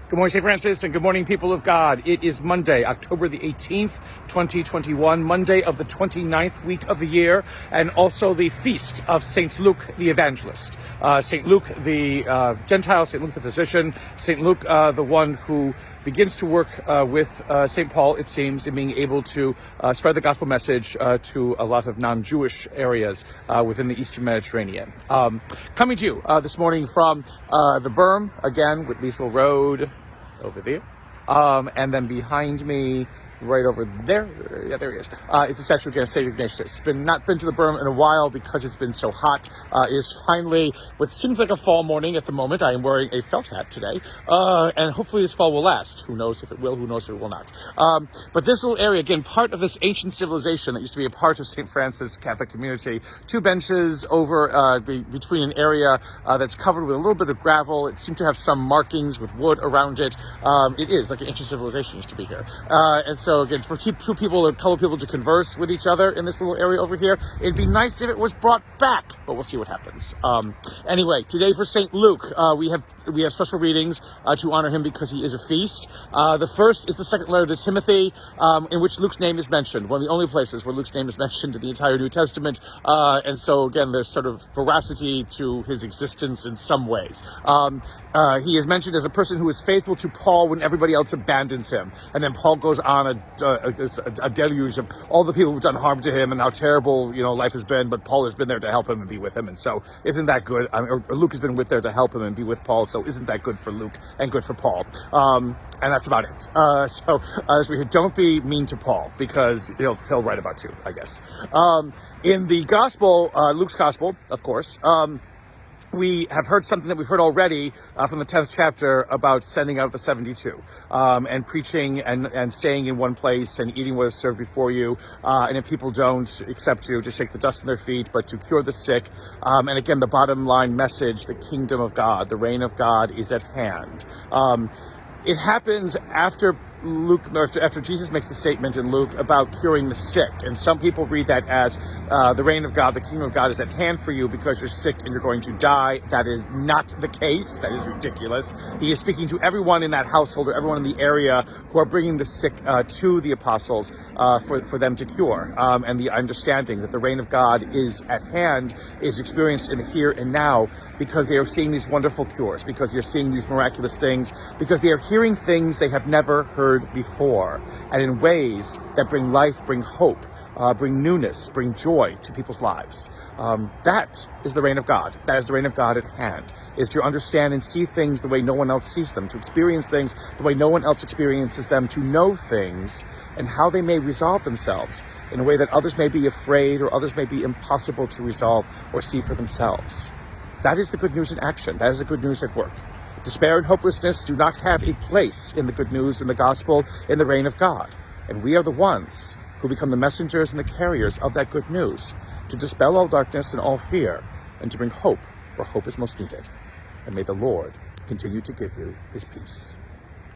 Good morning, St. Francis, and good morning, people of God. It is Monday, October the 18th, 2021, Monday of the 29th week of the year, and also the feast of St. Luke the Evangelist. St. Luke the Gentile, St. Luke the physician, St. Luke the one who begins to work with St. Paul, it seems, in being able to spread the gospel message to a lot of non-Jewish areas within the Eastern Mediterranean. Coming to you this morning from the berm, again, with Leesville Road, over there, and then behind me, right over there, yeah, there he is, it's the statue of St. Ignatius. Not been to the berm in a while because it's been so hot. It is finally what seems like a fall morning at the moment. I am wearing a felt hat today, and hopefully this fall will last. Who knows if it will, who knows if it will not. But this little area, again, part of this ancient civilization that used to be a part of St. Francis Catholic community, two benches over between an area that's covered with a little bit of gravel. It seemed to have some markings with wood around it. It is like an ancient civilization used to be here. And so again, for two people or color people to converse with each other in this little area over here, it'd be nice if it was brought back, but we'll see what happens. Anyway, today for St. Luke, we have special readings to honor him because he is a feast. The first is the second letter to Timothy, in which Luke's name is mentioned, one of the only places where Luke's name is mentioned in the entire New Testament. And so again, there's sort of veracity to his existence in some ways. He is mentioned as a person who is faithful to Paul when everybody else abandons him. And then Paul goes on a deluge of all the people who've done harm to him and how terrible, life has been, but Paul has been there to help him and be with him. And so isn't that good? Or Luke has been there to help him and be with Paul. So isn't that good for Luke and good for Paul? And that's about it. So as we don't be mean to Paul, because he'll write about you, I guess. In the gospel, Luke's gospel, of course, we have heard something that we've heard already from the 10th chapter about sending out the 72 and preaching and staying in one place and eating what is served before you. And if people don't accept you, to shake the dust from their feet, but to cure the sick. And again, the bottom line message, the kingdom of God, the reign of God is at hand. It happens after after Jesus makes the statement in Luke about curing the sick. And some people read that as the reign of God, the kingdom of God is at hand for you because you're sick and you're going to die. That is not the case. That is ridiculous. He is speaking to everyone in that household or everyone in the area who are bringing the sick to the apostles for them to cure. And the understanding that the reign of God is at hand is experienced in the here and now because they are seeing these wonderful cures, because they're seeing these miraculous things, because they are hearing things they have never heard before, and in ways that bring life, bring hope, bring newness, bring joy to people's lives. That is the reign of God. That is the reign of God at hand, is to understand and see things the way no one else sees them, to experience things the way no one else experiences them, to know things and how they may resolve themselves in a way that others may be afraid or others may be impossible to resolve or see for themselves. That is the good news in action. That is the good news at work. Despair and hopelessness do not have a place in the good news, in the gospel, in the reign of God. And we are the ones who become the messengers and the carriers of that good news to dispel all darkness and all fear and to bring hope where hope is most needed. And may the Lord continue to give you his peace.